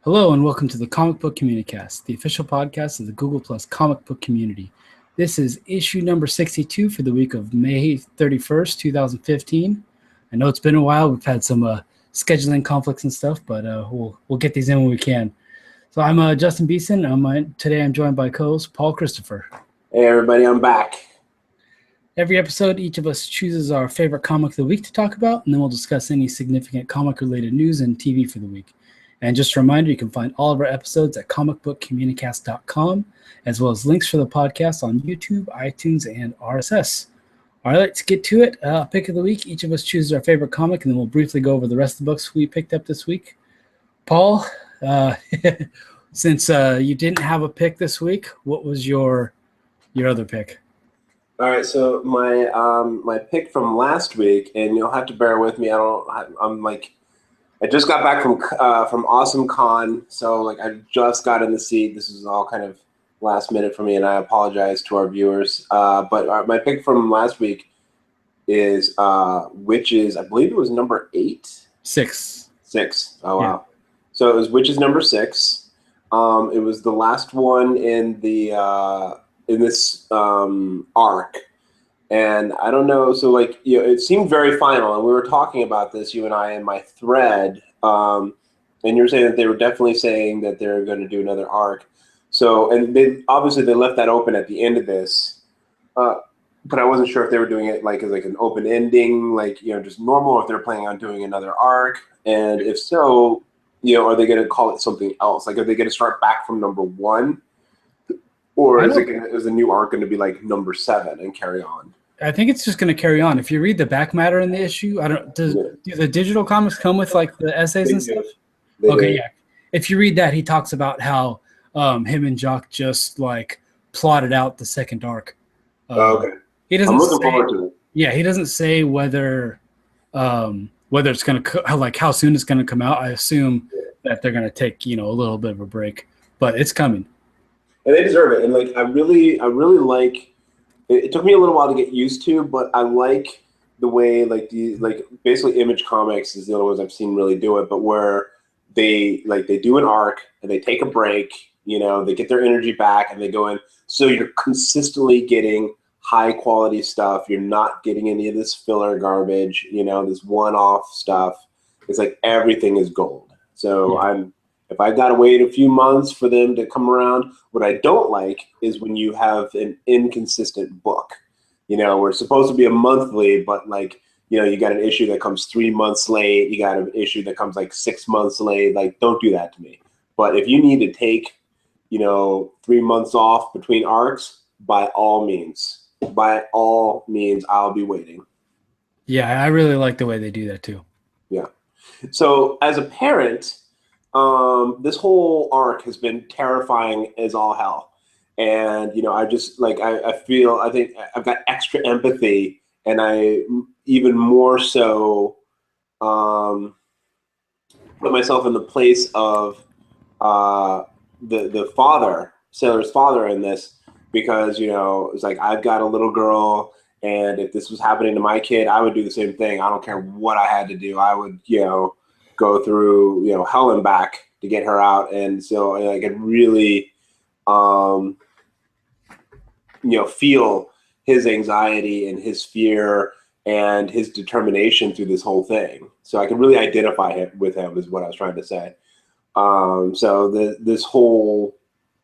Hello and welcome to the Comic Book Communicast, the official podcast of the Google Plus comic book community. This is issue number 62 for the week of May 31st, 2015. I know it's been a while. We've had some scheduling conflicts and stuff, but we'll get these in when we can. So I'm Justin Beeson. Today I'm joined by co-host Paul Christopher. Hey everybody, I'm back. Every episode, each of us chooses our favorite comic of the week to talk about, and then we'll discuss any significant comic-related news and TV for the week. And just a reminder, you can find all of our episodes at comicbookcommunicast.com, as well as links for the podcast on YouTube, iTunes, and RSS. All right, let's get to it. Pick of the week. Each of us chooses our favorite comic, and then we'll briefly go over the rest of the books we picked up this week. Paul, since you didn't have a pick this week, what was your other pick? All right, so my pick from last week, and you'll have to bear with me. I just got back from Awesome Con, so I just got in the seat. This is all kind of last minute for me, and I apologize to our viewers. But my pick from last week is Wytches. I believe it was number 8. 6. 6. Oh wow! Yeah. So it was Wytches number 6. It was the last one in this arc. And I don't know, so it seemed very final, and we were talking about this, you and I, in my thread, and you were saying that they were definitely saying that they're going to do another arc. So, and they left that open at the end of this, but I wasn't sure if they were doing it as an open ending, just normal, or if they're planning on doing another arc, and if so, are they going to call it something else? Are they going to start back from number 1? Or is the new arc going to be number 7 and carry on? I think it's just going to carry on. If you read the back matter in the issue, do the digital comics come with the essays and stuff? Okay, yeah. If you read that, he talks about how him and Jock just plotted out the second arc. Okay. He doesn't. I'm looking forward to it. Yeah, he doesn't say whether it's going to how soon it's going to come out. I assume that they're going to take a little bit of a break, but it's coming. And they deserve it. And I really like. It took me a little while to get used to, but I like the way basically Image Comics is the only ones I've seen really do it. But where they do an arc and they take a break, they get their energy back and they go in. So you're consistently getting high quality stuff. You're not getting any of this filler garbage. This one-off stuff. It's everything is gold. So if I got to wait a few months for them to come around, what I don't like is when you have an inconsistent book, where it's supposed to be a monthly, but you got an issue that comes 3 months late. You got an issue that comes 6 months late. Don't do that to me. But if you need to take, 3 months off between arcs, by all means, I'll be waiting. Yeah, I really like the way they do that too. Yeah. So as a parent, this whole arc has been terrifying as all hell. And, I just I think I've got extra empathy, and I even more so put myself in the place of the father, Sailor's father in this, because, it's I've got a little girl, and if this was happening to my kid, I would do the same thing. I don't care what I had to do. I would, go through hell and back to get her out. And so I could really feel his anxiety and his fear and his determination through this whole thing. So I can really identify with him, is what I was trying to say. So this whole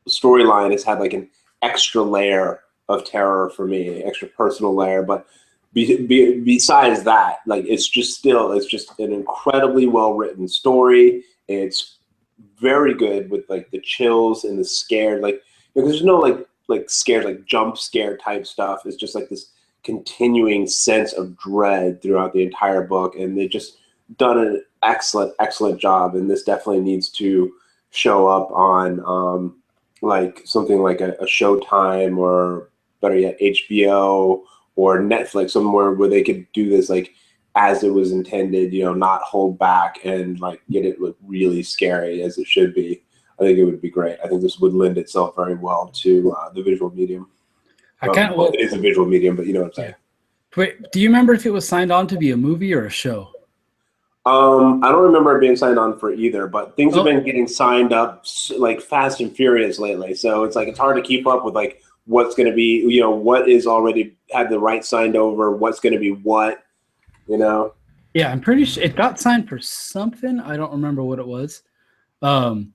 storyline has had an extra layer of terror for me, extra personal layer, but besides that, it's just an incredibly well-written story. It's very good with the chills and the scared, there's no scared, jump scare type stuff. It's just this continuing sense of dread throughout the entire book, and they've just done an excellent job. And this definitely needs to show up on something like a Showtime, or better yet, HBO or Netflix, somewhere where they could do this as it was intended, not hold back and get it look really scary as it should be. I think it would be great. I think this would lend itself very well to the visual medium. It is a visual medium, but you know what I'm saying. Wait, do you remember if it was signed on to be a movie or a show? I don't remember being signed on for either, but things have Oh, been getting signed up like fast and furious lately. So it's like it's hard to keep up with like what's going to be, what is already had the right signed over, what's going to be what, you know. yeah, I'm pretty sure it got signed for something. I don't remember what it was. Um,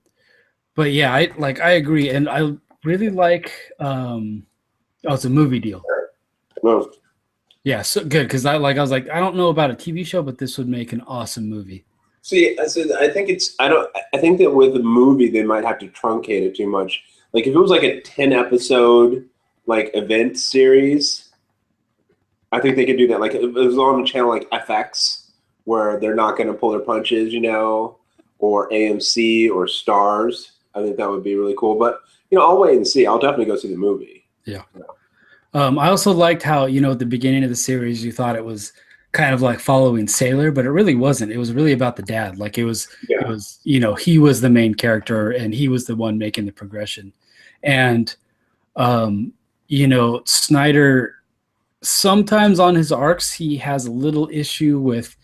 but yeah, I agree, and I really like. Oh, it's a movie deal. Well, Yeah, so good because I was like I don't know about a TV show, but this would make an awesome movie. see, I think it's I don't I think that with a movie they might have to truncate it too much. Like if it was like a 10 episode like event series, I think they could do that. Like if it was on a channel like FX, where they're not going to pull their punches, or AMC or Stars. I think that would be really cool. But I'll wait and see. I'll definitely go see the movie. Yeah. I also liked how at the beginning of the series you thought it was kind of like following Sailor, but it really wasn't. It was really about the dad. Like it was Yeah. he was the main character and he was the one making the progression. And Snyder sometimes on his arcs he has a little issue with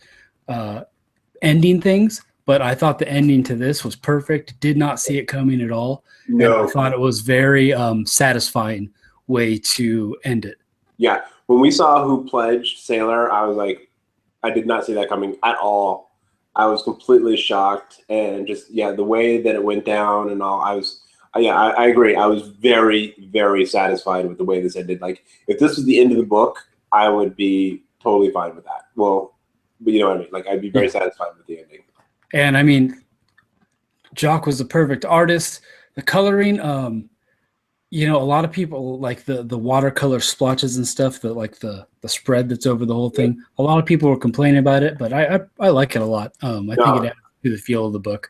ending things, but I thought the ending to this was perfect. Did not see it coming at all, and I No. thought it was very satisfying way to end it. Yeah. When we saw Who Pledged Sailor, I was like, I did not see that coming at all. I was completely shocked, and just the way that it went down and all. I agree. I was very, very satisfied with the way this ended. Like, if this was the end of the book, I would be totally fine with that. Well, but you know what I mean. Like, I'd be very satisfied with the ending. And I mean, Jock was the perfect artist. The coloring, a lot of people like the watercolor splotches and stuff, the spread that's over the whole thing. A lot of people were complaining about it, but I like it a lot. I think it adds to the feel of the book.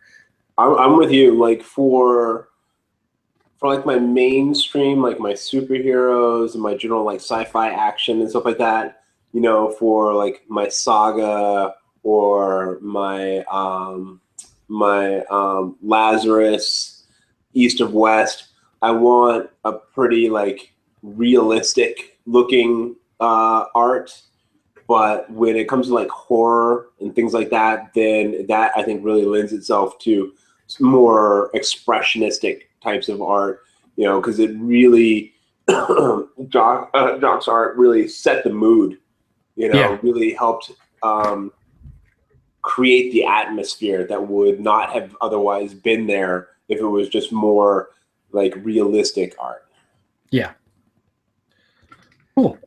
I'm with you. Like for like my mainstream, like my superheroes and my general like sci-fi action and stuff like that. For like my saga or my Lazarus, East of West. I want a pretty like realistic looking art, but when it comes to like horror and things like that, then that I think really lends itself to more expressionistic types of art, because it really Doc's art really set the mood, really helped create the atmosphere that would not have otherwise been there if it was just more like realistic art. Yeah. Cool.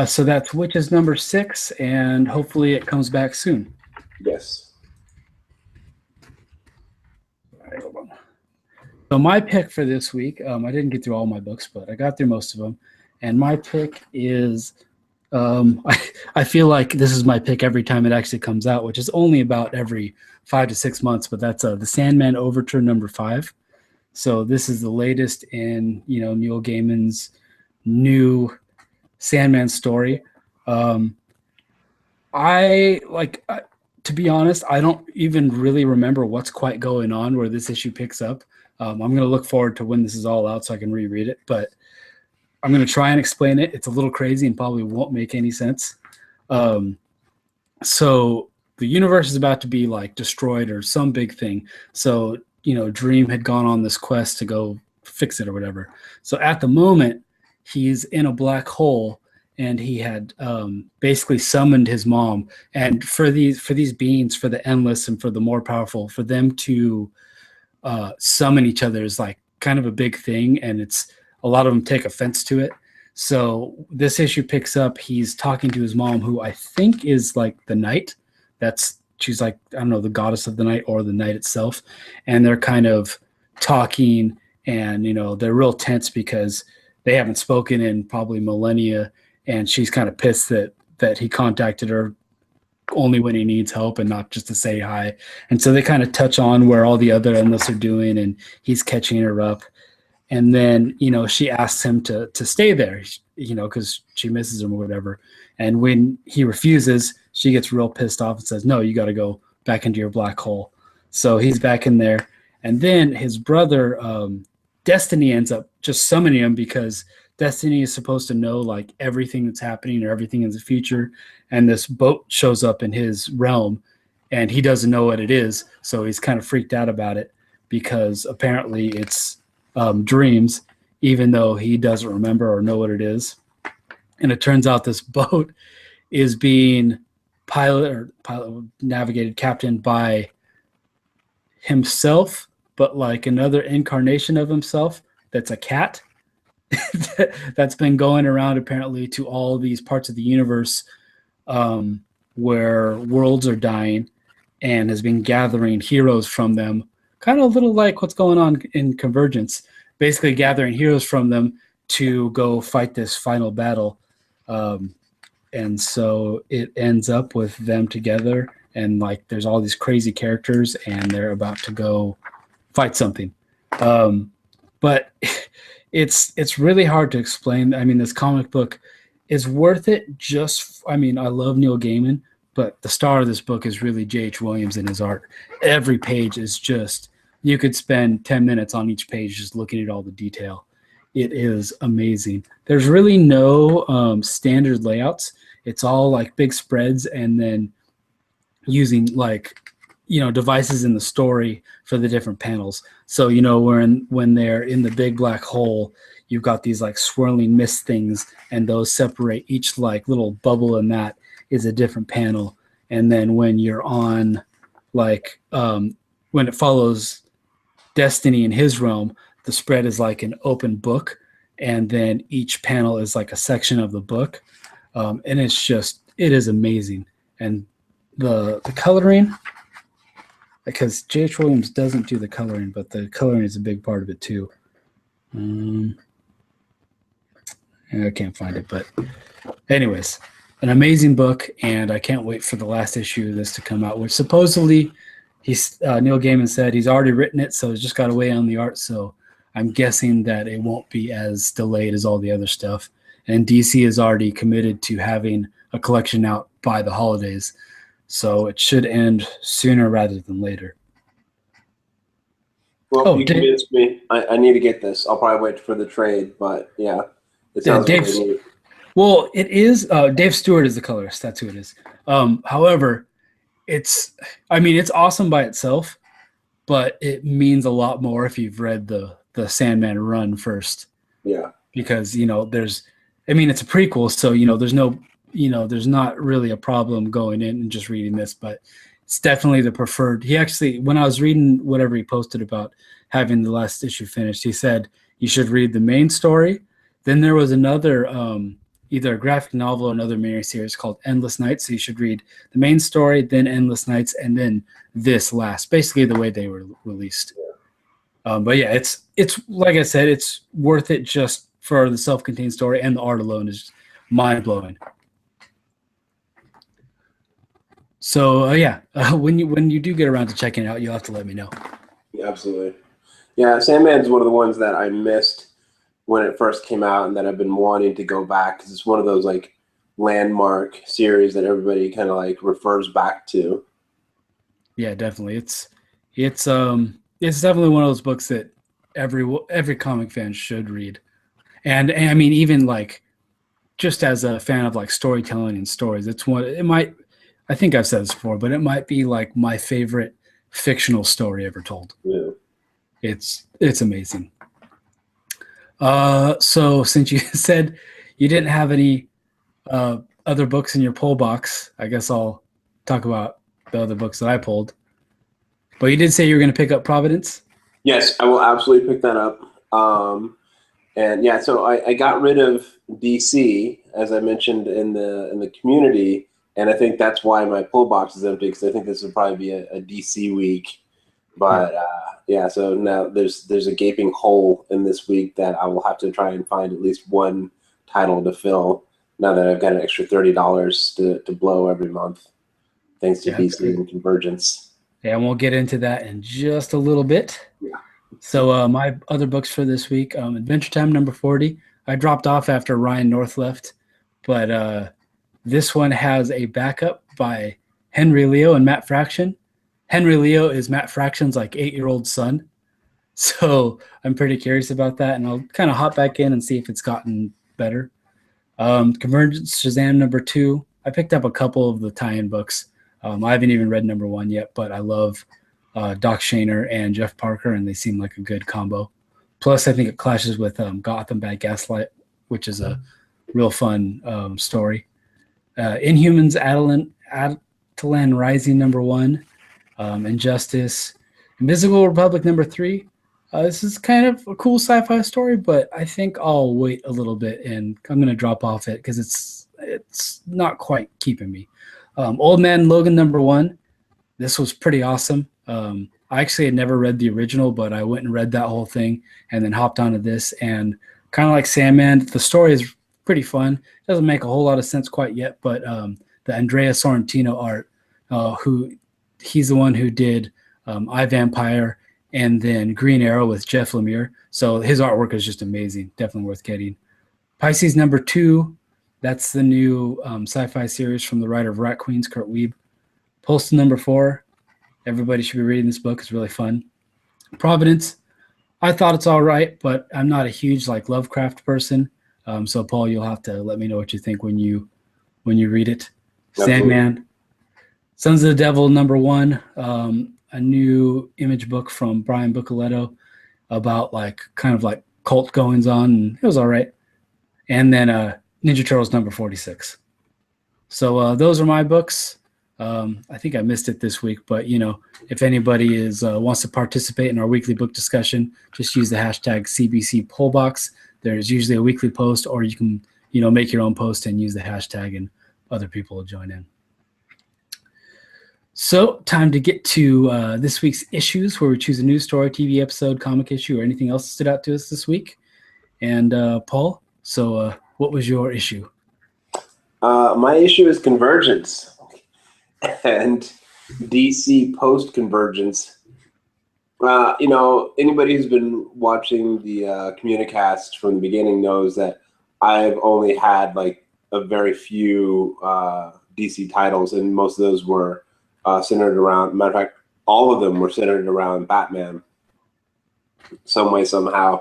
So that's Wytches number 6, and hopefully it comes back soon. Yes. All right, hold on. So my pick for this week, I didn't get through all my books, but I got through most of them. And my pick is, I feel like this is my pick every time it actually comes out, which is only about every 5 to 6 months, but that's the Sandman Overture number 5. So this is the latest in, Neil Gaiman's new Sandman story. To be honest, I don't even really remember what's quite going on where this issue picks up. I'm going to look forward to when this is all out so I can reread it, but I'm going to try and explain it. It's a little crazy and probably won't make any sense. So the universe is about to be like destroyed or some big thing. So, Dream had gone on this quest to go fix it or whatever. So at the moment, he's in a black hole, and he had basically summoned his mom. And for these beings, for the endless and for the more powerful, for them to summon each other is like kind of a big thing, and it's a lot of them take offense to it. So this issue picks up. He's talking to his mom, who I think is like the night. She's like, I don't know, the goddess of the night or the night itself. And they're kind of talking, and they're real tense because they haven't spoken in probably millennia, and she's kind of pissed that he contacted her only when he needs help and not just to say hi. And so they kind of touch on where all the other endless are doing, and he's catching her up. And then, she asks him to stay there, because she misses him or whatever. And when he refuses, she gets real pissed off and says, no, you got to go back into your black hole. So he's back in there. And then his brother, Destiny, ends up just summoning him because Destiny is supposed to know like everything that's happening or everything in the future. And this boat shows up in his realm, and he doesn't know what it is, so he's kind of freaked out about it because apparently it's dreams, even though he doesn't remember or know what it is. And it turns out this boat is being navigated, captained by himself, but like another incarnation of himself that's a cat that's been going around apparently to all these parts of the universe where worlds are dying, and has been gathering heroes from them, kind of a little like what's going on in Convergence, basically gathering heroes from them to go fight this final battle. And so it ends up with them together, and like there's all these crazy characters, and they're about to go fight something. But it's really hard to explain. I mean, this comic book is worth it. I love Neil Gaiman, but the star of this book is really J.H. Williams and his art. Every page is just, you could spend 10 minutes on each page just looking at all the detail. It is amazing. There's really no standard layouts. It's all like big spreads, and then using devices in the story for the different panels. So, when they're in the big black hole, you've got these like swirling mist things, and those separate each like little bubble in that is a different panel. And then when you're on when it follows Destiny in his realm, the spread is like an open book, and then each panel is like a section of the book. And it is amazing. And the coloring, because J.H. Williams doesn't do the coloring, but the coloring is a big part of it too. I can't find it, but anyways, an amazing book, and I can't wait for the last issue of this to come out, which supposedly Neil Gaiman said he's already written it, so he's just got to wait on the art. So I'm guessing that it won't be as delayed as all the other stuff. And DC is already committed to having a collection out by the holidays, so it should end sooner rather than later. Well, you convinced me. I need to get this. I'll probably wait for the trade, but yeah, it sounds really neat. Well, it is. Dave Stewart is the colorist. That's who it is. However, it's awesome by itself, but it means a lot more if you've read the Sandman run first. Yeah. Because, it's a prequel, so, there's not really a problem going in and just reading this, but it's definitely the preferred. He actually, when I was reading whatever he posted about having the last issue finished, he said you should read the main story. Then there was another, either a graphic novel or another miniseries called Endless Nights. So you should read the main story, then Endless Nights, and then this last, basically the way they were released. But yeah, it's like I said, it's worth it just for the self-contained story, and the art alone is mind-blowing. So when you do get around to checking it out, you'll have to let me know. Yeah, absolutely. Yeah, Sandman's one of the ones that I missed when it first came out, and that I've been wanting to go back, because it's one of those like landmark series that everybody kind of like refers back to. Yeah, definitely. It's definitely one of those books that every comic fan should read. And I mean, even like just as a fan of like storytelling and stories, I think I've said this before, but it might be like my favorite fictional story ever told. Yeah. It's amazing. So since you said you didn't have any other books in your pull box, I guess I'll talk about the other books that I pulled. But you did say you were going to pick up Providence? Yes, I will absolutely pick that up. And yeah, so I got rid of DC, as I mentioned in the community, and I think that's why my pull box is empty, because I think this will probably be a DC week. But so now there's a gaping hole in this week that I will have to try and find at least one title to fill, now that I've got an extra $30 to blow every month, thanks to Beeson and Convergence. Yeah, and we'll get into that in just a little bit. Yeah. So my other books for this week, Adventure Time number 40. I dropped off after Ryan North left, but this one has a backup by Henry Leo and Matt Fraction. Henry Leo is Matt Fraction's like 8-year-old son. So I'm pretty curious about that, and I'll kind of hop back in and see if it's gotten better. Convergence Shazam number 2. I picked up a couple of the tie-in books. I haven't even read number 1 yet, but I love Doc Shaner and Jeff Parker, and they seem like a good combo. Plus, I think it clashes with Gotham by Gaslight, which is a real fun story. Inhumans Atalan Rising number 1, Injustice, Invisible Republic number 3. This is kind of a cool sci-fi story, but I think I'll wait a little bit and I'm going to drop off it because it's not quite keeping me. Old Man Logan number 1. This was pretty awesome. I actually had never read the original, but I went and read that whole thing and then hopped onto this. And kind of like Sandman, the story is pretty fun. It doesn't make a whole lot of sense quite yet, but the Andrea Sorrentino art, he's the one who did I, Vampire and then Green Arrow with Jeff Lemire. So his artwork is just amazing. Definitely worth getting. Pisces number 2. That's the new sci-fi series from the writer of Rat Queens, Kurt Wiebe. Postal number 4. Everybody should be reading this book. It's really fun. Providence. I thought it's all right, but I'm not a huge Lovecraft person. So Paul, you'll have to let me know what you think when you read it. Sandman. Sons of the Devil number 1. A new Image book from Brian Bucoletto about kind of cult goings on, and it was all right. And then Ninja Turtles number 46. So those are my books. I think I missed it this week, but if anybody wants to participate in our weekly book discussion, just use the hashtag CBC Pollbox. There's usually a weekly post, or you can make your own post and use the hashtag, and other people will join in. So time to get to this week's issues, where we choose a news story, TV episode, comic issue, or anything else that stood out to us this week. And Paul, so what was your issue? My issue is Convergence and DC post-Convergence. Anybody who's been watching the Communicast from the beginning knows that I've only had a very few DC titles, and most of those were centered around, matter of fact, all of them were centered around Batman some way, somehow,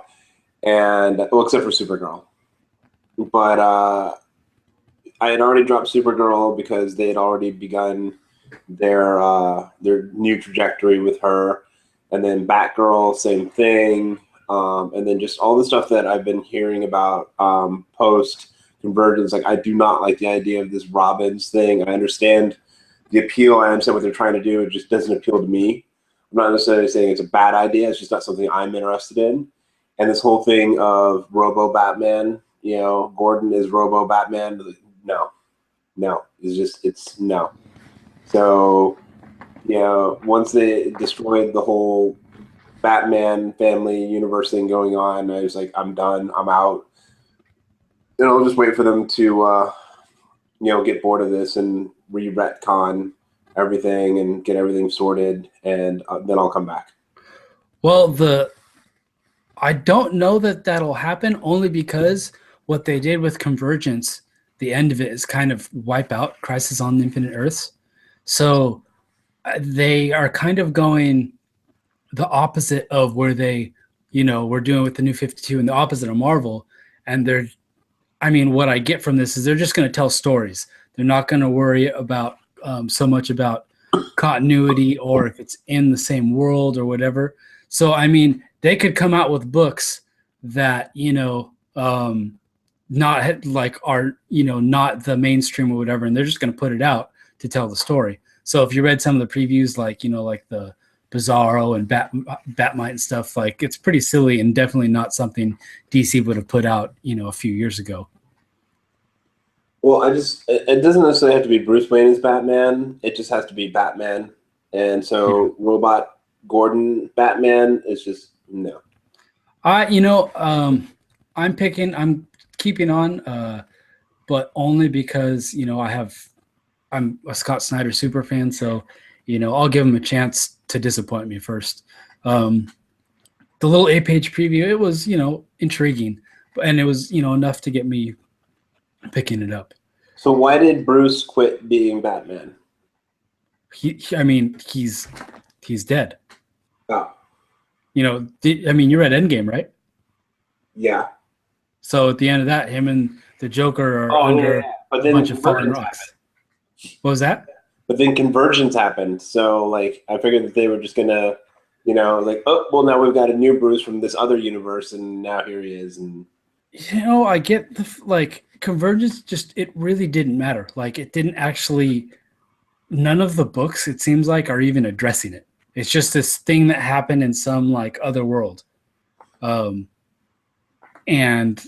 and except for Supergirl. But I had already dropped Supergirl because they had already begun their new trajectory with her, and then Batgirl, same thing, and then just all the stuff that I've been hearing about post Convergence. I do not like the idea of this Robins thing. I understand the appeal. I understand what they're trying to do. It just doesn't appeal to me. I'm not necessarily saying it's a bad idea. It's just not something I'm interested in. And this whole thing of Robo Batman, Gordon is Robo Batman. No, it's no. So, once they destroyed the whole Batman family universe thing going on, I was like, I'm done. I'm out. And I'll just wait for them to, get bored of this and re-retcon everything and get everything sorted, and then I'll come back. Well, I don't know that that'll happen, only because what they did with Convergence, the end of it is kind of wipe out Crisis on Infinite Earths. So they are kind of going the opposite of where they, were doing with the New 52, and the opposite of Marvel. And what I get from this is they're just going to tell stories. They're not going to worry about so much about continuity or if it's in the same world or whatever. So, they could come out with books that, not are, not the mainstream or whatever, and they're just going to put it out to tell the story. So if you read some of the previews, like the Bizarro and Batmite and stuff, it's pretty silly and definitely not something DC would have put out, a few years ago. Well, it doesn't necessarily have to be Bruce Wayne as Batman. It just has to be Batman. And so Robot Gordon Batman is just no. I'm keeping on, but only because, I'm a Scott Snyder super fan. So, I'll give him a chance to disappoint me first. The little 8-page preview, it was, intriguing, and it was, enough to get me picking it up. So why did Bruce quit being Batman? He's dead. Oh. You read Endgame, right? Yeah. So at the end of that, him and the Joker are under a bunch of fallen rocks. What was that? But then Convergence happened, so like I figured that they were just gonna, like, oh well, now we've got a new Bruce from this other universe, and now here he is, and I get the like Convergence. Just it really didn't matter. Like it didn't actually. None of the books, it seems like, are even addressing it. It's just this thing that happened in some like other world. Um, and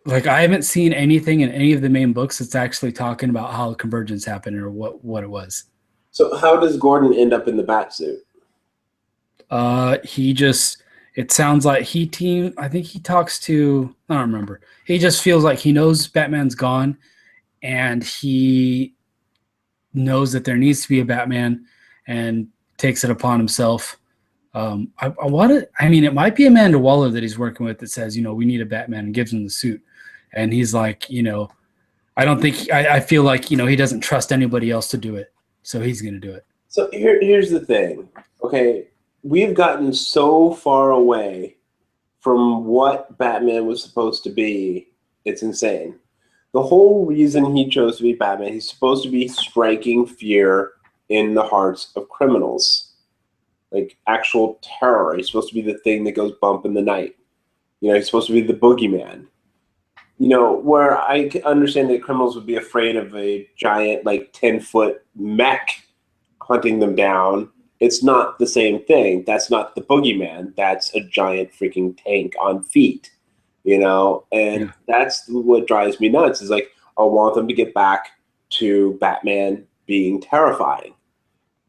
like I haven't seen anything in any of the main books that's actually talking about how Convergence happened or what it was. so how does Gordon end up in the bat suit? He just it sounds like I think he talks to I don't remember. He just feels like he knows Batman's gone and he knows that there needs to be a Batman and takes it upon himself. I want to. I mean, it might be Amanda Waller that he's working with that says, we need a Batman and gives him the suit, and he's like, I don't think I feel like he doesn't trust anybody else to do it, so he's going to do it. So here's the thing. Okay, we've gotten so far away from what Batman was supposed to be. It's insane. The whole reason he chose to be Batman, he's supposed to be striking fear in the hearts of criminals. Like actual terror. He's supposed to be the thing that goes bump in the night. He's supposed to be the boogeyman. Where I understand that criminals would be afraid of a giant, like 10-foot mech hunting them down. It's not the same thing. That's not the boogeyman. That's a giant freaking tank on feet. And that's what drives me nuts is like, I want them to get back to Batman being terrifying.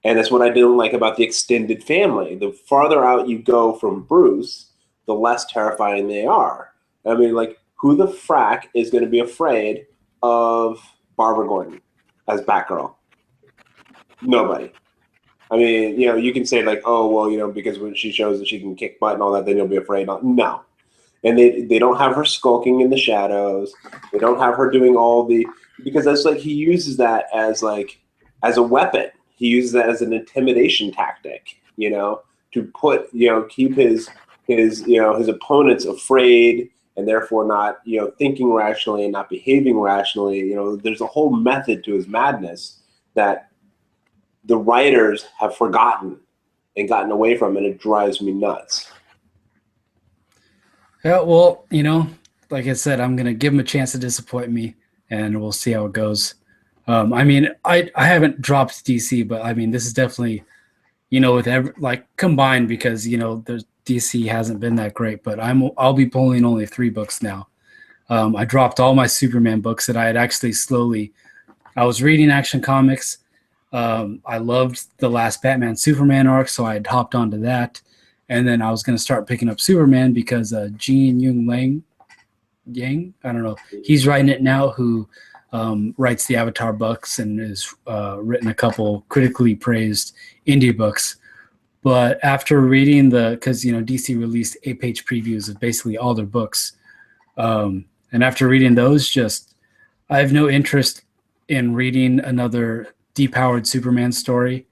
And that's what I didn't like about the extended family. The farther out you go from Bruce, the less terrifying they are. I mean, like, who the frack is going to be afraid of Barbara Gordon as Batgirl? Nobody. I mean, you can say like, oh, well, because when she shows that she can kick butt and all that, then you'll be afraid. No. And they don't have her skulking in the shadows. They don't have her doing because that's like he uses that as a weapon. He uses that as an intimidation tactic, to put, keep his opponents afraid and therefore not, thinking rationally and not behaving rationally. There's a whole method to his madness that the writers have forgotten and gotten away from, and it drives me nuts. Yeah, well, like I said, I'm going to give him a chance to disappoint me, and we'll see how it goes. I mean, I haven't dropped DC, but I mean, this is definitely, with combined because, there's DC hasn't been that great, but I'll be pulling only 3 books now. I dropped all my Superman books that I had actually I was reading Action Comics. I loved the last Batman Superman arc, so I had hopped onto that. And then I was going to start picking up Superman because Gene Yang, I don't know, he's writing it now, who writes the Avatar books and has written a couple critically praised indie books. But after reading because DC released 8-page previews of basically all their books, and after reading those, I have no interest in reading another depowered Superman story,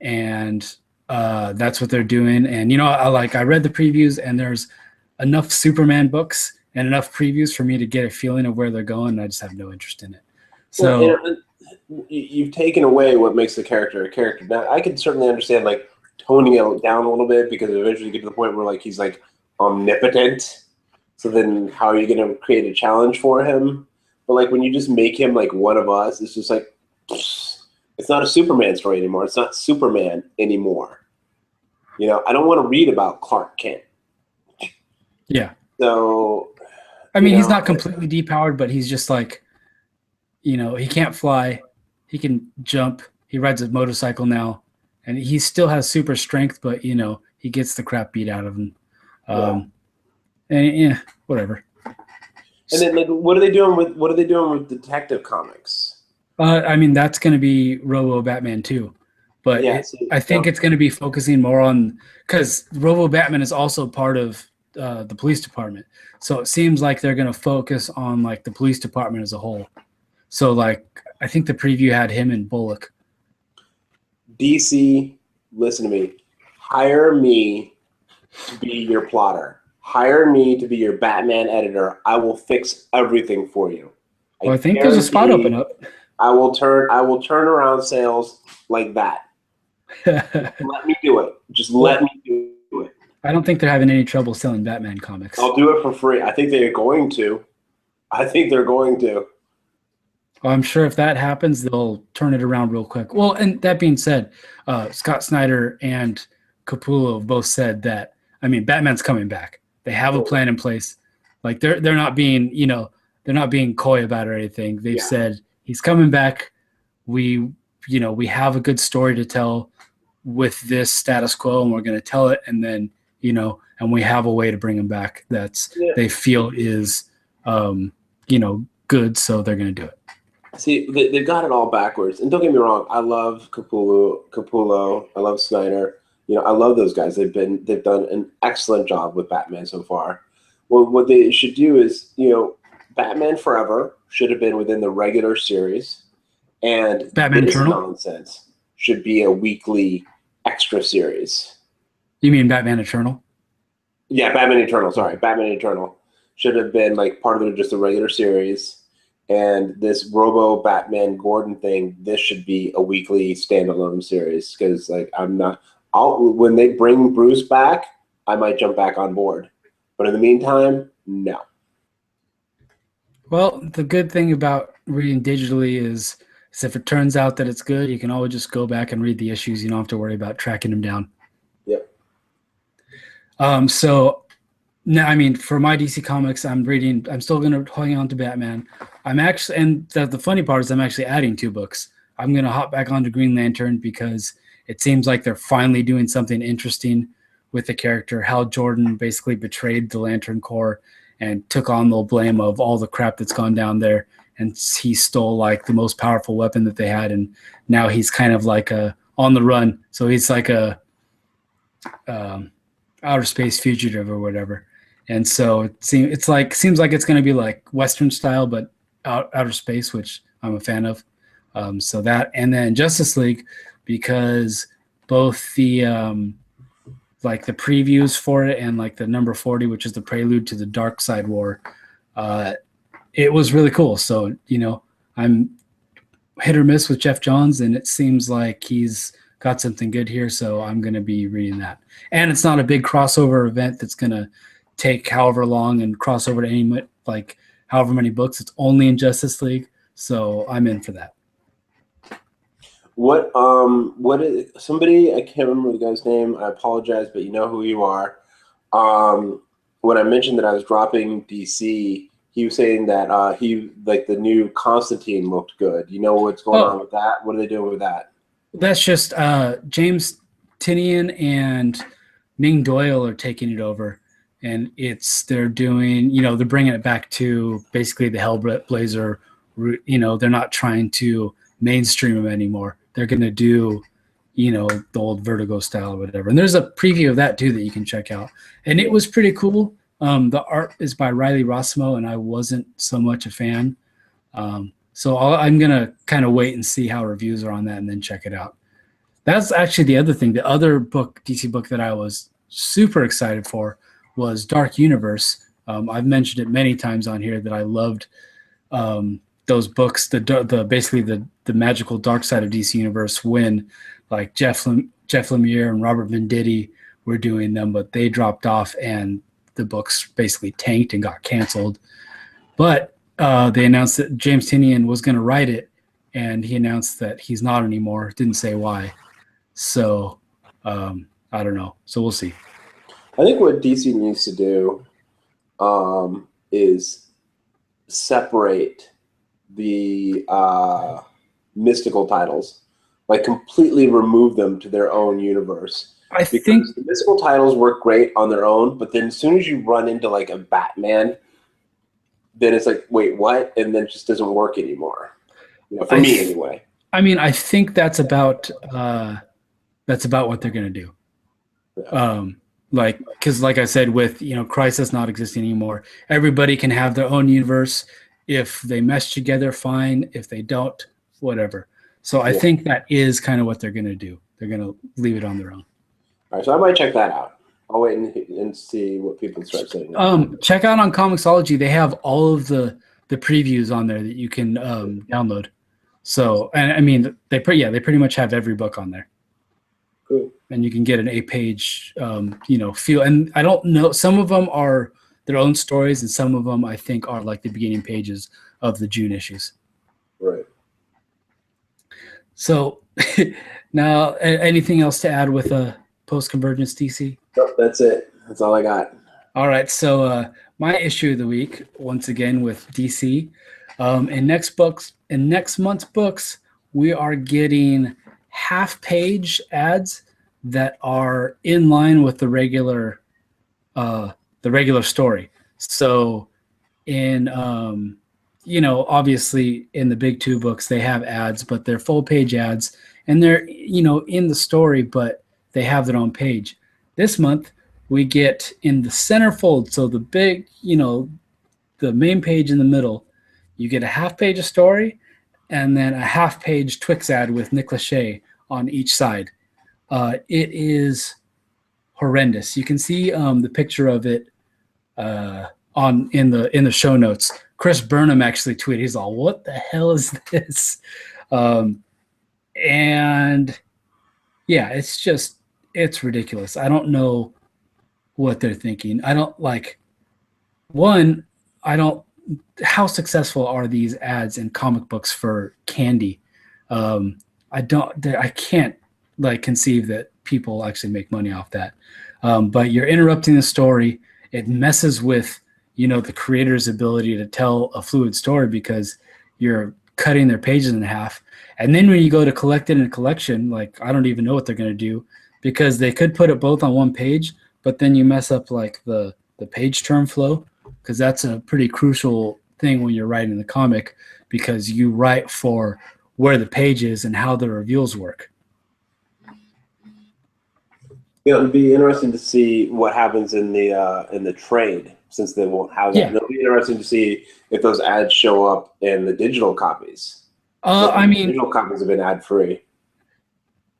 and that's what they're doing. And I read the previews, and there's enough Superman books and enough previews for me to get a feeling of where they're going, and I just have no interest in it. So you've taken away what makes the character a character. Now I can certainly understand like toning it down a little bit, because eventually you get to the point where like he's like omnipotent. So then how are you going to create a challenge for him? But like when you just make him like one of us, it's just like, it's not a Superman story anymore. It's not Superman anymore. I don't want to read about Clark Kent. Yeah. So, I mean, he's not completely depowered, but he's just like, he can't fly. He can jump. He rides a motorcycle now, and he still has super strength, but he gets the crap beat out of him. And whatever. And then like, what are they doing with Detective Comics? I mean, that's going to be Robo Batman too, but I think it's going to be focusing more on, because Robo Batman is also part of the police department. So it seems like they're going to focus on like the police department as a whole. So like, I think the preview had him and Bullock. DC, listen to me. Hire me to be your plotter. Hire me to be your Batman editor. I will fix everything for you. I think there's a spot open up. I will turn around sales like that. Let me do it. Just let me do it. I don't think they're having any trouble selling Batman comics. I'll do it for free. I think they're going to. Well, I'm sure if that happens, they'll turn it around real quick. Well, and that being said, Scott Snyder and Capullo both said that, I mean, Batman's coming back. They have a plan in place. Like they're not being, they're not being coy about it or anything. They've said he's coming back. We have a good story to tell with this status quo, and we're going to tell it. And then, and we have a way to bring him back they feel is, good. So they're going to do it. See, they've got it all backwards. And don't get me wrong, I love Capullo. I love Snyder. I love those guys. They've done an excellent job with Batman so far. Well, what they should do is, Batman Forever should have been within the regular series, and Batman this Eternal nonsense should be a weekly extra series. You mean Batman Eternal? Yeah, Batman Eternal. Sorry, Batman Eternal should have been like part of just the regular series. And this Robo Batman Gordon thing, this should be a weekly standalone series because, when they bring Bruce back, I might jump back on board. But in the meantime, no. Well, the good thing about reading digitally is if it turns out that it's good, you can always just go back and read the issues. You don't have to worry about tracking them down. Yep. So now, I mean, for my DC Comics, I'm still going to hang on to Batman. The funny part is I'm actually adding 2 books. I'm going to hop back onto Green Lantern because it seems like they're finally doing something interesting with the character. Hal Jordan basically betrayed the Lantern Corps and took on the blame of all the crap that's gone down there. And he stole like the most powerful weapon that they had. And now he's kind of like on the run. So he's like a outer space fugitive or whatever. And so it seems like it's going to be like Western style, but outer space, which I'm a fan of. So that, and then Justice League, because both the like the previews for it and like the number 40, which is the prelude to the Dark Side War, it was really cool. So, I'm hit or miss with Jeff Johns, and it seems like he's got something good here. So I'm going to be reading that. And it's not a big crossover event that's going to take however long and cross over to however many books. It's only in Justice League. So I'm in for that. What is somebody, I can't remember the guy's name, I apologize, but you know who you are. When I mentioned that I was dropping DC, he was saying that the new Constantine looked good. You know what's going on with that? What are they doing with that? That's just James Tynion and Ming Doyle are taking it over, and they're doing, they're bringing it back to basically the Hellblazer. They're not trying to mainstream them anymore. They're going to do, the old Vertigo style or whatever. And there's a preview of that too that you can check out. And it was pretty cool. The art is by Riley Rossmo, and I wasn't so much a fan. So I'm going to kind of wait and see how reviews are on that and then check it out. That's actually the other thing. The other DC book that I was super excited for was Dark Universe. I've mentioned it many times on here that I loved those books, basically the magical dark side of DC Universe, when like Jeff Lemire and Robert Venditti were doing them, but they dropped off and the books basically tanked and got canceled. But they announced that James Tynion was going to write it, and he announced that he's not anymore. Didn't say why. So I don't know. So we'll see. I think what DC needs to do is separate the mystical titles, like completely remove them to their own universe. I think the mystical titles work great on their own, but then as soon as you run into like a Batman, then it's like, wait, what? And then it just doesn't work anymore. For me anyway. I mean, I think that's about what they're gonna do. Yeah. Because like I said, with Crisis not existing anymore, everybody can have their own universe. If they mesh together, fine. If they don't, whatever. So I think that is kind of what they're gonna do. They're gonna leave it on their own. All right, so I might check that out. I'll wait and see what people start saying. Check out on Comixology. They have all of the previews on there that you can download. So, and I mean, they pretty much have every book on there. Cool. And you can get an 8-page, feel. And I don't know, some of them are their own stories, and some of them I think are like the beginning pages of the June issues. Right. So now, anything else to add with post-Convergence DC? Nope, that's it. That's all I got. All right. So my issue of the week, once again with DC, in next month's books, we are getting half-page ads that are in line with the regular story. So in obviously in the big two books they have ads, but they're full-page ads, and they're in the story, but they have their own page. This month we get in the centerfold, so the big, the main page in the middle, you get a half page of story and then a half page Twix ad with Nick Lachey on each side. It is horrendous. You can see the picture of it in the show notes. Chris Burnham actually tweeted, he's all, what the hell is this? And yeah, it's ridiculous. I don't know what they're thinking. How successful are these ads in comic books for candy? I can't conceive that people actually make money off that. But you're interrupting the story. It messes with, the creator's ability to tell a fluid story because you're cutting their pages in half. And then when you go to collect it in a collection, I don't even know what they're going to do, because they could put it both on one page, but then you mess up the page turn flow, because that's a pretty crucial thing when you're writing the comic, because you write for where the page is and how the reveals work. Yeah, it'd be interesting to see what happens in the trade, since they won't have that. Yeah. It'll be interesting to see if those ads show up in the digital copies. Digital copies have been ad free.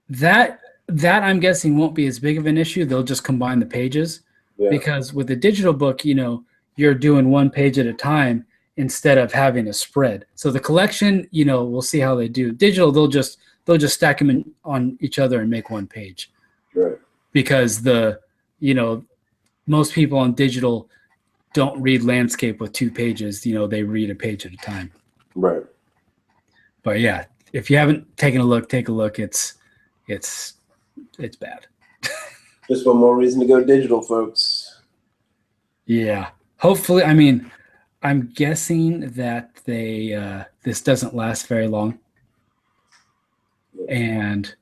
That I'm guessing won't be as big of an issue. They'll just combine the pages, because with the digital book, you're doing one page at a time instead of having a spread. So the collection, we'll see how they do. Digital, they'll just stack them on each other and make one page. Right. Because most people on digital don't read landscape with 2 pages. They read a page at a time. Right. But yeah, if you haven't taken a look, take a look. It's bad. Just one more reason to go digital, folks. Yeah. Hopefully, I'm guessing that this doesn't last very long. And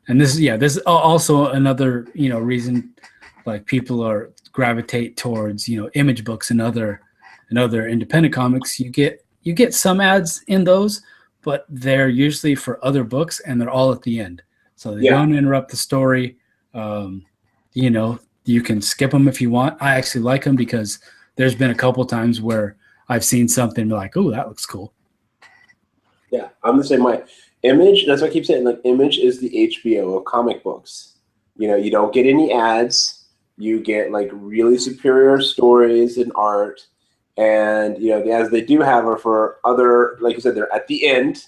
this is also another, reason people are gravitate towards, image books and other independent comics. You get some ads in those, but they're usually for other books and they're all at the end. So they don't interrupt the story. You can skip them if you want. I actually like them because there's been a couple times where I've seen something like, oh, that looks cool. Yeah, I'm the same way. Image, that's what I keep saying, Image is the HBO of comic books. You don't get any ads. You get really superior stories and art. And, the ads they do have are for other, like you said, they're at the end,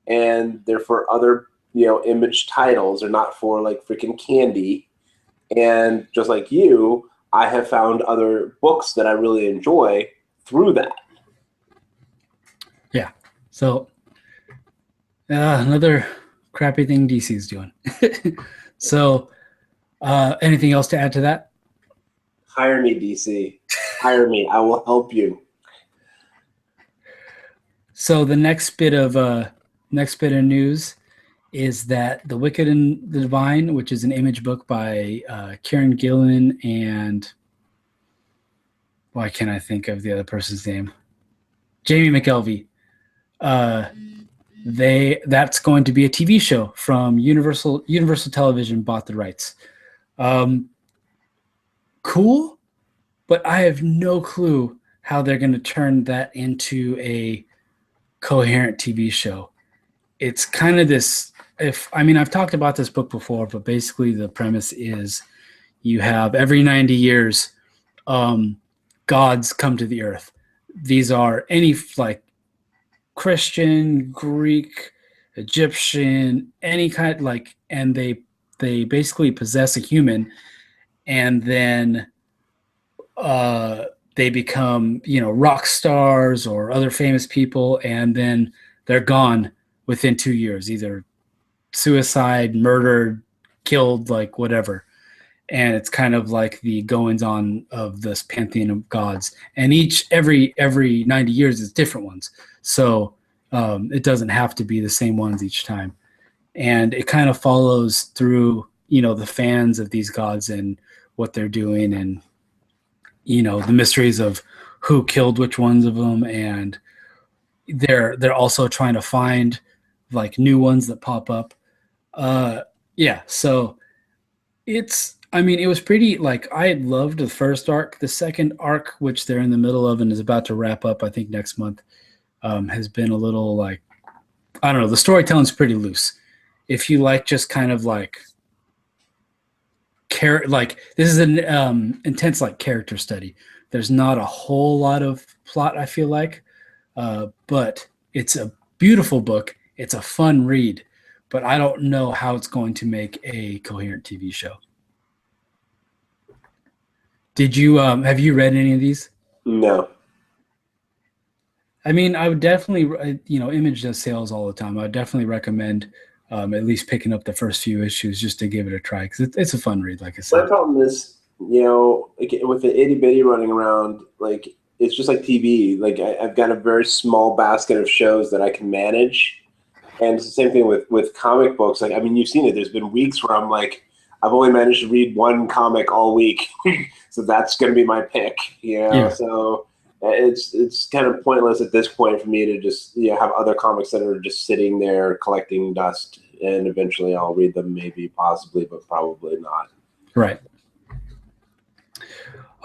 and they're for other, Image titles. They're not for freaking candy. And just like you, I have found other books that I really enjoy through that. Yeah. So another crappy thing DC's doing. So anything else to add to that? Hire me, DC. Hire me. I will help you. So the next bit of news is that The Wicked and the Divine, which is an Image book by Kieran Gillen and why can't I think of the other person's name? Jamie McKelvey. That's going to be a TV show from Universal Television bought the rights. Cool, but I have no clue how they're going to turn that into a coherent TV show. It's kind of this, I've talked about this book before, but basically the premise is you have every 90 years, gods come to the earth. These are any Christian, Greek, Egyptian, any kind, like, and they basically possess a human, and then uh, they become, rock stars or other famous people, and then they're gone within 2 years, either suicide, murdered, killed, like whatever. And it's kind of like the goings on of this pantheon of gods, and every 90 years is different ones. So it doesn't have to be the same ones each time, and it kind of follows through the fans of these gods and what they're doing, and the mysteries of who killed which ones of them, and they're also trying to find like new ones that pop up. Yeah, so it was pretty, like, I had loved the first arc. The second arc, which they're in the middle of and is about to wrap up, I think next month, has been a little, like, I don't know, the storytelling's pretty loose. If you like just kind of like this is an intense like character study. There's not a whole lot of plot, I feel like, but it's a beautiful book. It's a fun read, but I don't know how it's going to make a coherent TV show. Did you have you read any of these? No. I mean, I would definitely, Image does sales all the time. I would definitely recommend at least picking up the first few issues just to give it a try, because it's a fun read, like I said. My problem is, like, with the itty bitty running around, like, it's just like TV. Like, I've got a very small basket of shows that I can manage, and it's the same thing with comic books. Like, I mean, you've seen it. There's been weeks where I'm like, I've only managed to read one comic all week, so that's going to be my pick. Yeah. So it's kind of pointless at this point for me to just have other comics that are just sitting there collecting dust, and eventually I'll read them, maybe, possibly, but probably not. Right.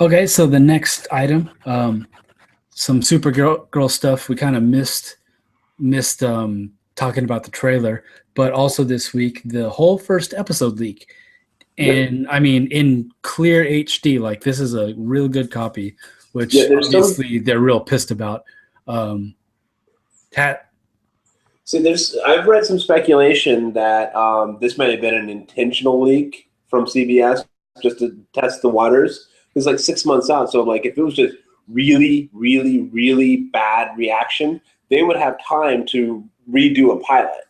Okay, so the next item, some Supergirl stuff. We kind of missed talking about the trailer, but also this week the whole first episode leak, and I mean in clear HD. Like, this is a real good copy, which obviously they're real pissed about. See, I've read some speculation that this might have been an intentional leak from CBS just to test the waters. It's like 6 months out, so like if it was just really, really, really bad reaction, they would have time to redo a pilot.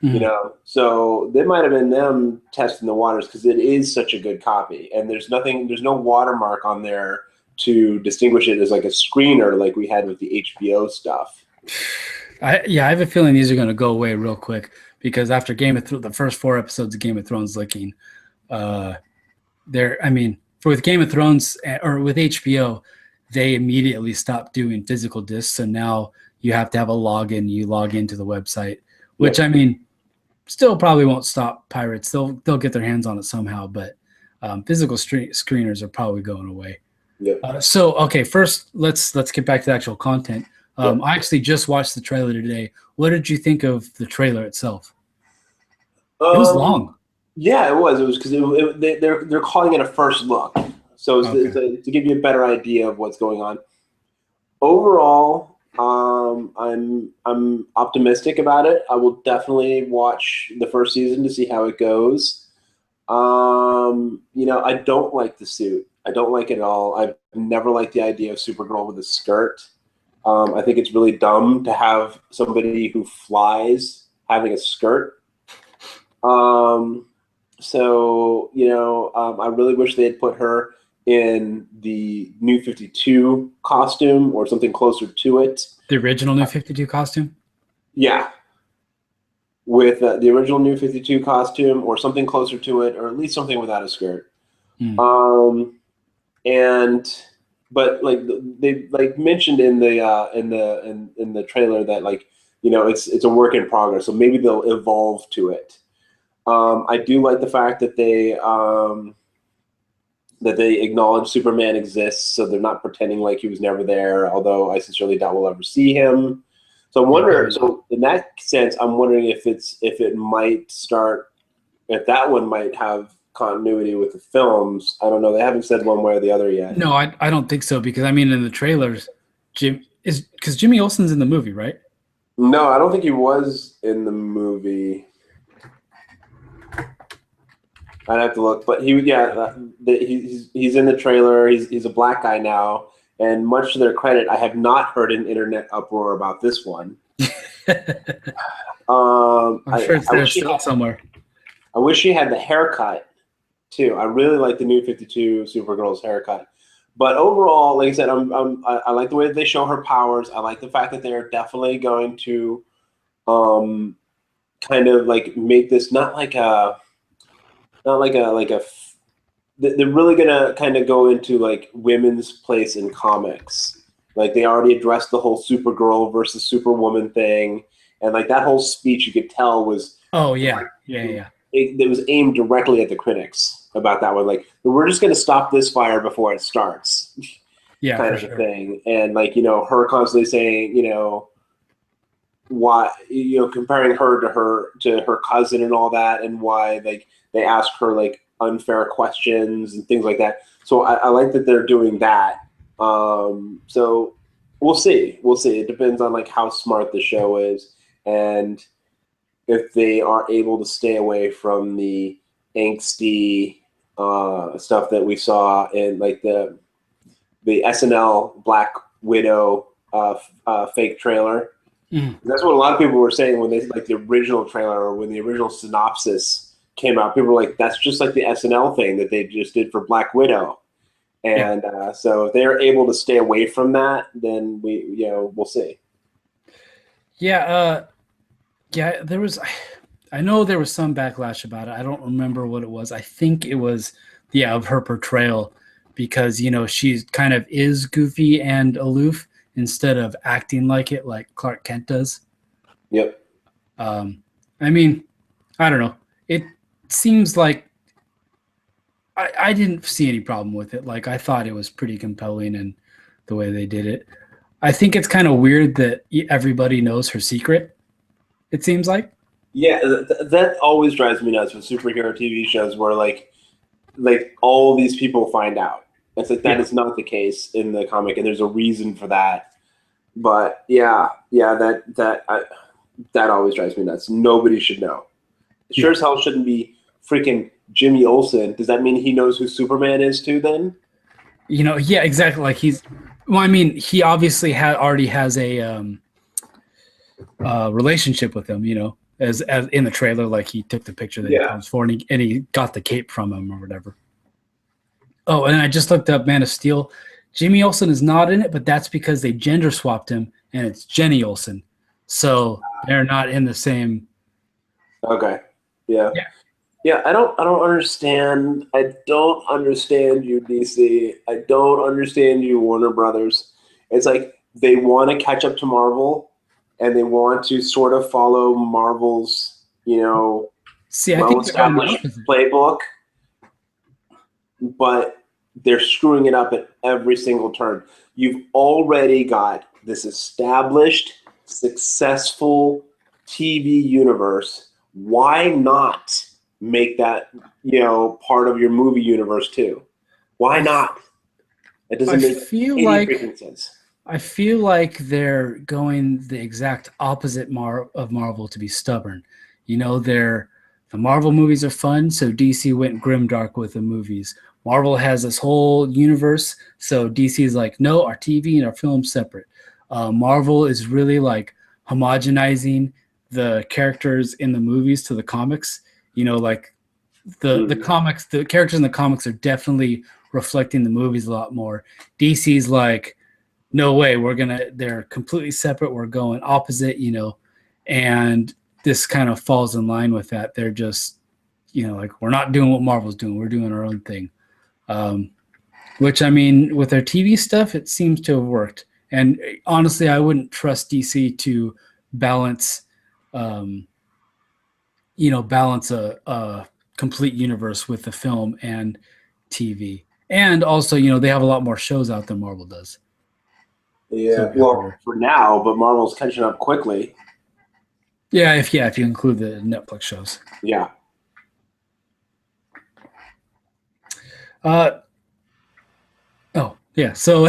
Mm-hmm. So they might have been them testing the waters, because it is such a good copy, and there's no watermark on there to distinguish it as like a screener like we had with the HBO stuff. I have a feeling these are going to go away real quick, because after the first 4 episodes of Game of Thrones leaking, with Game of Thrones or with HBO, they immediately stopped doing physical discs, so now you have to have a login. You log into the website, which still probably won't stop pirates. They'll get their hands on it somehow, but physical screeners are probably going away. Yeah. First let's get back to the actual content. I actually just watched the trailer today. What did you think of the trailer itself? It was long. Yeah, it was. It was because they're calling it a first look, so it's to give you a better idea of what's going on. Overall, I'm optimistic about it. I will definitely watch the first season to see how it goes. I don't like the suit. I don't like it at all. I've never liked the idea of Supergirl with a skirt. I think it's really dumb to have somebody who flies having a skirt. I really wish they had put her in the New 52 costume or something closer to it. The original New 52 costume? Yeah. With the original New 52 costume or something closer to it, or at least something without a skirt. But like they like mentioned in the trailer that, like, it's a work in progress, so maybe they'll evolve to it. I do like the fact that they acknowledge Superman exists, so they're not pretending like he was never there. Although I sincerely doubt we'll ever see him. So I wonder. So in that sense, I'm wondering if that one might have continuity with the films. I don't know. They haven't said one way or the other yet. No, I don't think so, because in the trailers, Jimmy Olsen's in the movie, right? No, I don't think he was in the movie. I'd have to look, but he's in the trailer. He's a black guy now, and much to their credit, I have not heard an internet uproar about this one. I'm sure it's there still somewhere. I wish she had the haircut too. I really like the new 52 Supergirl's haircut. But overall, like I said, I like the way that they show her powers. I like the fact that they're definitely going to kind of like make this not like a they're really gonna kind of go into like women's place in comics. Like they already addressed the whole Supergirl versus Superwoman thing, and like that whole speech you could tell was it was aimed directly at the critics about that one. Like we're just gonna stop this fire before it starts, kind of a thing. And like her constantly saying why comparing her to her cousin and all that, and why like they ask her like unfair questions and things like that. So I like that they're doing that. So we'll see. It depends on like how smart the show is and if they are able to stay away from the angsty stuff that we saw in like the SNL Black Widow fake trailer. That's what a lot of people were saying when they like the original trailer or when the original synopsis came out. People were like, "That's just like the SNL thing that they just did for Black Widow." And so if they're able to stay away from that, then we'll see. There was, I know there was some backlash about it. I don't remember what it was. I think it was of her portrayal because she kind of is goofy and aloof instead of acting like it like Clark Kent does. Yep. I mean, I don't know. It seems like I didn't see any problem with it. Like I thought it was pretty compelling and the way they did it. I think it's kind of weird that everybody knows her secret. It seems like. Yeah, that always drives me nuts with superhero TV shows where like all these people find out. It's like that is not the case in the comic, and there's a reason for that. But that always drives me nuts. Nobody should know. Sure as hell shouldn't be freaking Jimmy Olsen. Does that mean he knows who Superman is too? Then. Yeah, exactly. Like he obviously already has a relationship with him. As in the trailer, like he took the picture that he posed for, and he got the cape from him or whatever. Oh, and I just looked up Man of Steel. Jimmy Olsen is not in it, but that's because they gender swapped him, and it's Jenny Olsen. So they're not in the same. Okay. Yeah. I don't understand. I don't understand you, DC. I don't understand you, Warner Brothers. It's like they want to catch up to Marvel, and they want to sort of follow Marvel's, well-established playbook, but they're screwing it up at every single turn. You've already got this established, successful TV universe. Why not make that, part of your movie universe too? Why not? It doesn't make any freaking sense. I feel like they're going the exact opposite of Marvel to be stubborn. The Marvel movies are fun, so DC went grimdark with the movies. Marvel has this whole universe, so DC is like, no, our TV and our film's separate. Marvel is really like homogenizing the characters in the movies to the comics. Like the comics, the characters in the comics are definitely reflecting the movies a lot more. DC's like, no way, they're completely separate. We're going opposite, and this kind of falls in line with that. They're just, like, we're not doing what Marvel's doing. We're doing our own thing. Which, I mean, with their TV stuff, it seems to have worked. And honestly, I wouldn't trust DC to balance a complete universe with the film and TV. And also, they have a lot more shows out than Marvel does. Yeah, well, for now, but Marvel's catching up quickly. Yeah, if you include the Netflix shows. Yeah. So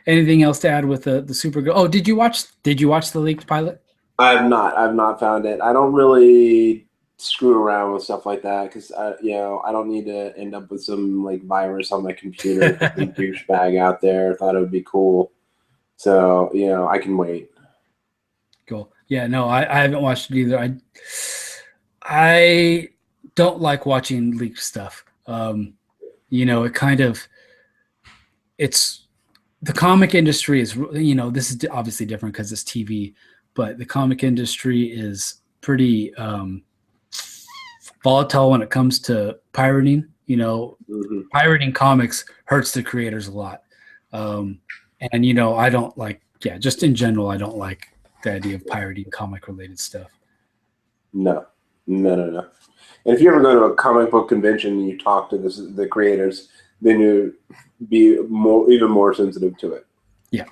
anything else to add with the Supergirl? Oh, did you watch the leaked pilot? I've not found it. I don't really screw around with stuff like that because I don't need to end up with some like virus on my computer. Some douchebag out there thought it would be cool, so I can wait. Cool. Yeah, no, I haven't watched it either. I don't like watching leaked stuff. It kind of it's the comic industry is, this is obviously different because it's TV, but the comic industry is pretty volatile when it comes to pirating. Pirating comics hurts the creators a lot. And I don't like, just in general, I don't like the idea of pirating comic related stuff. No. And if you ever go to a comic book convention and you talk to the creators, then you be even more sensitive to it. Yeah.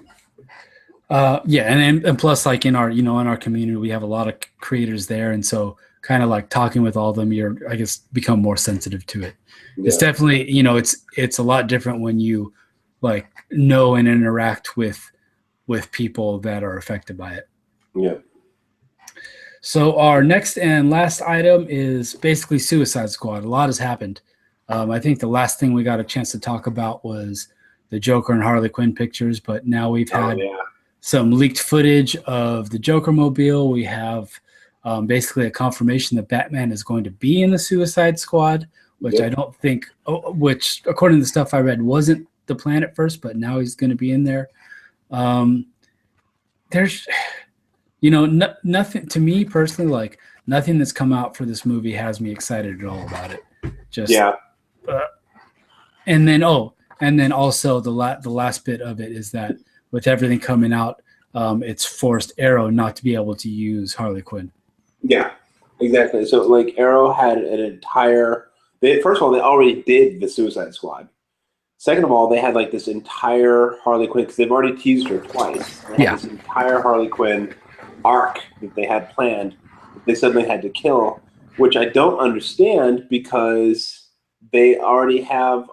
And plus, like in our community, we have a lot of creators there, and so kind of like talking with all of them, I guess, become more sensitive to it. Yeah. It's definitely, it's a lot different when you like know and interact with people that are affected by it. Yeah. So our next and last item is basically Suicide Squad. A lot has happened. I think the last thing we got a chance to talk about was the Joker and Harley Quinn pictures, but now we've had some leaked footage of the Joker mobile. We have basically a confirmation that Batman is going to be in the Suicide Squad, which I don't think, which according to the stuff I read wasn't the plan at first, but now he's going to be in there. There's, nothing to me personally, like nothing that's come out for this movie has me excited at all about it. And then also the last bit of it is that with everything coming out, it's forced Arrow not to be able to use Harley Quinn. Yeah, exactly. So like Arrow had an entire. First of all, they already did the Suicide Squad. Second of all, they had like this entire Harley Quinn because they've already teased her twice. They had this entire Harley Quinn arc that they had planned. They suddenly had to kill, which I don't understand because they already have.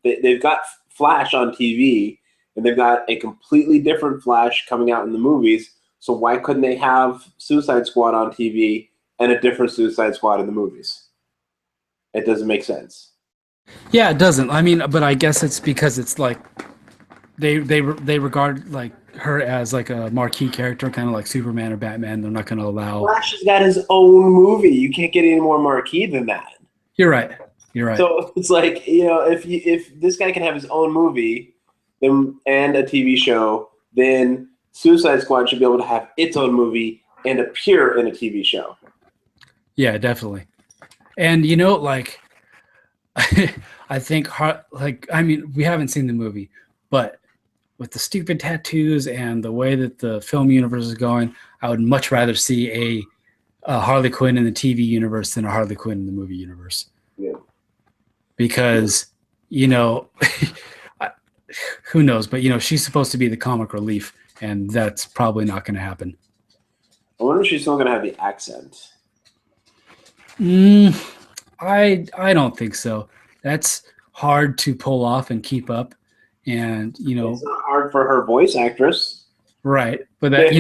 They've got Flash on TV, and they've got a completely different Flash coming out in the movies. So why couldn't they have Suicide Squad on TV and a different Suicide Squad in the movies? It doesn't make sense. Yeah, it doesn't. I mean, but I guess it's because it's like they regard like her as like a marquee character, kind of like Superman or Batman. They're not going to allow. Flash has got his own movie. You can't get any more marquee than that. You're right. So it's like if this guy can have his own movie, and a TV show, then Suicide Squad should be able to have its own movie and appear in a TV show. Yeah, definitely. And like. I think, we haven't seen the movie, but with the stupid tattoos and the way that the film universe is going, I would much rather see a Harley Quinn in the TV universe than a Harley Quinn in the movie universe. Yeah. Because, who knows? But, she's supposed to be the comic relief, and that's probably not going to happen. I wonder if she's still going to have the accent. I don't think so. That's hard to pull off and keep up, and it's not hard for her voice actress, right? But that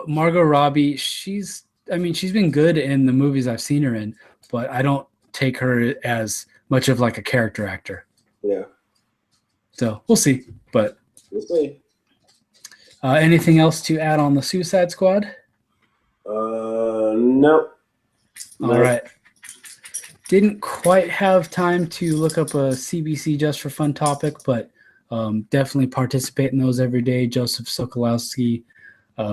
Margot Robbie, she's been good in the movies I've seen her in, but I don't take her as much of like a character actor. Yeah. So we'll see. But we'll see. Anything else to add on the Suicide Squad? Nope. All right. Didn't quite have time to look up a CBC Just for Fun topic, but definitely participate in those every day. Joseph Sokolowski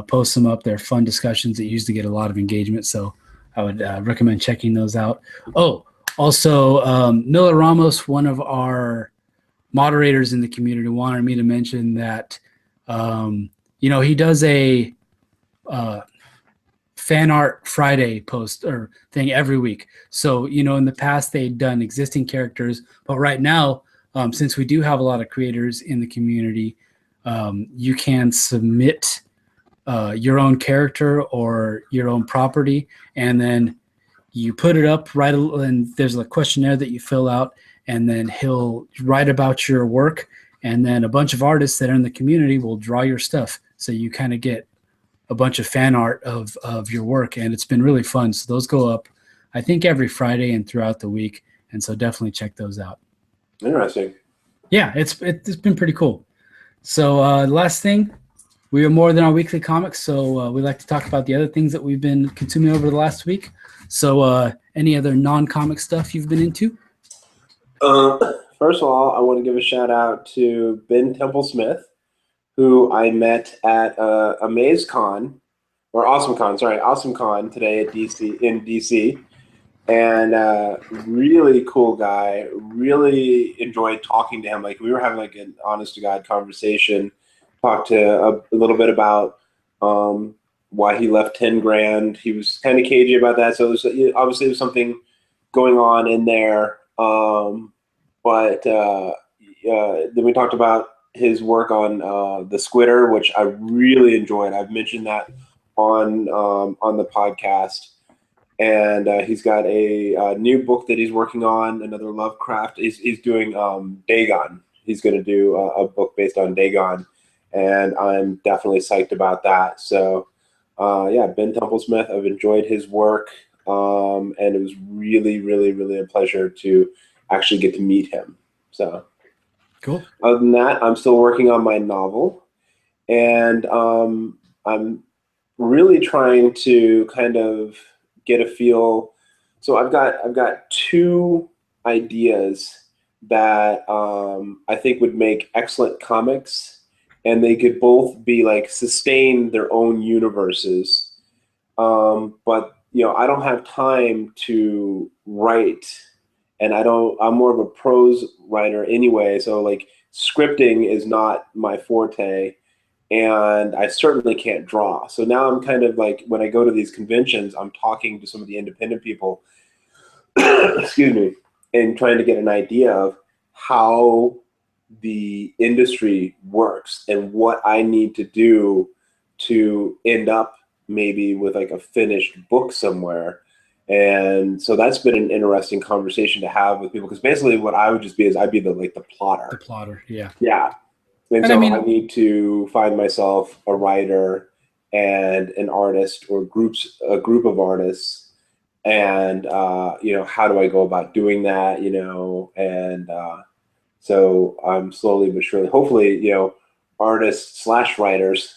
posts them up. They're fun discussions that usually get a lot of engagement, so I would recommend checking those out. Oh, also, Miller Ramos, one of our moderators in the community, wanted me to mention that he does a fan art Friday post or thing every week. So, in the past they'd done existing characters, but right now, since we do have a lot of creators in the community, you can submit your own character or your own property, and then you put it up right, and there's a questionnaire that you fill out, and then he'll write about your work, and then a bunch of artists that are in the community will draw your stuff So you kind of get a bunch of fan art of your work, and it's been really fun. So those go up, I think, every Friday and throughout the week. And so definitely check those out. Interesting. Yeah, it's been pretty cool. So the last thing, we are more than our weekly comics, so we like to talk about the other things that we've been consuming over the last week. So any other non-comic stuff you've been into? First of all, I want to give a shout out to Ben Temple-Smith, who I met at AmazeCon, or AwesomeCon today at DC, and really cool guy. Really enjoyed talking to him. Like, we were having like an honest to God conversation. Talked to a little bit about why he left 10 grand. He was kind of cagey about that. So obviously there was something going on in there. But then we talked about his work on the Squitter, which I really enjoyed. I've mentioned that on the podcast. And he's got a new book that he's working on, another Lovecraft. He's doing Dagon. He's going to do a book based on Dagon, and I'm definitely psyched about that. So, yeah, Ben Temple-Smith, I've enjoyed his work, and it was really, really, really a pleasure to actually get to meet him. So, cool. Other than that, I'm still working on my novel, and I'm really trying to kind of get a feel. So I've got two ideas that I think would make excellent comics, and they could both be like sustain their own universes. But I don't have time to write, and I'm more of a prose writer anyway. So like scripting is not my forte. And I certainly can't draw. So now I'm kind of like, when I go to these conventions, I'm talking to some of the independent people, excuse me, and trying to get an idea of how the industry works and what I need to do to end up maybe with like a finished book somewhere. And so that's been an interesting conversation to have with people, because basically what I would just be is I'd be the plotter. The plotter, yeah. Yeah. And so I need to find myself a writer and an artist, or a group of artists, and how do I go about doing that? And so I'm slowly but surely, hopefully, artists / writers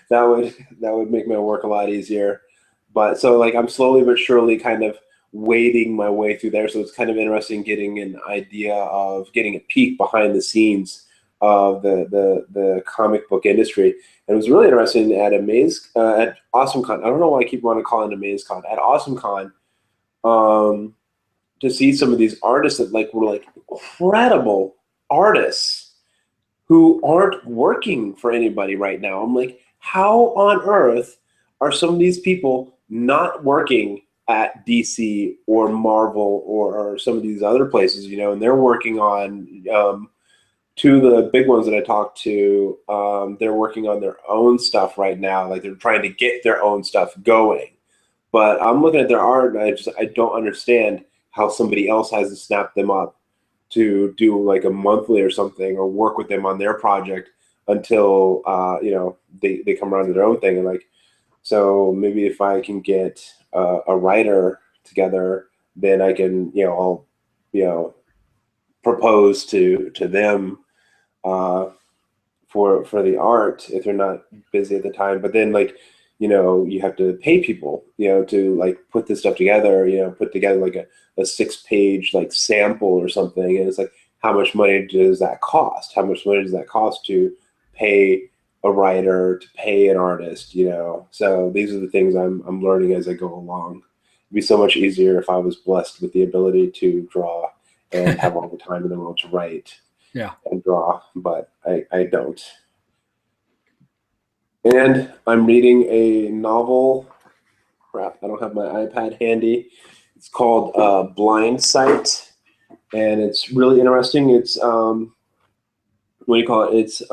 that would make my work a lot easier. But so like I'm slowly but surely kind of wading my way through there. So it's kind of interesting getting an idea of getting a peek behind the scenes of the comic book industry. And it was really interesting at at AwesomeCon. I don't know why I keep wanting to call it AmazeCon. At AwesomeCon, to see some of these artists that were incredible artists who aren't working for anybody right now. I'm like, how on earth are some of these people not working at DC or Marvel or some of these other places, and they're working on two of the big ones that I talked to, they're working on their own stuff right now. Like, they're trying to get their own stuff going. But I'm looking at their art, and I don't understand how somebody else hasn't snapped them up to do like a monthly or something, or work with them on their project until they come around to their own thing. And so maybe if I can get a writer together, then I can I'll propose to them for the art if they're not busy at the time. But then you have to pay people to put this stuff together, put together like a 6-page sample or something, and it's like, how much money does that cost? How much money does that cost to pay a writer, to pay an artist? So these are the things I'm learning as I go along. It'd be so much easier if I was blessed with the ability to draw and have all the time in the world to write and draw, but I don't. And I'm reading a novel. Crap, I don't have my iPad handy. It's called Blind Sight, and it's really interesting. It's what do you call it? It's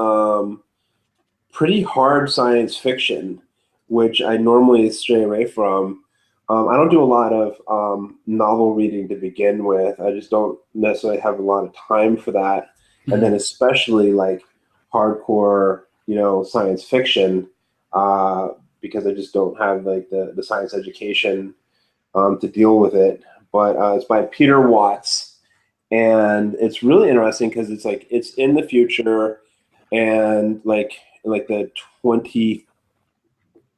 pretty hard science fiction, which I normally stray away from. I don't do a lot of novel reading to begin with. I just don't necessarily have a lot of time for that. Mm-hmm. And then especially hardcore science fiction, because I just don't have like the science education to deal with it. But it's by Peter Watts, and it's really interesting because it's in the future, and like the 20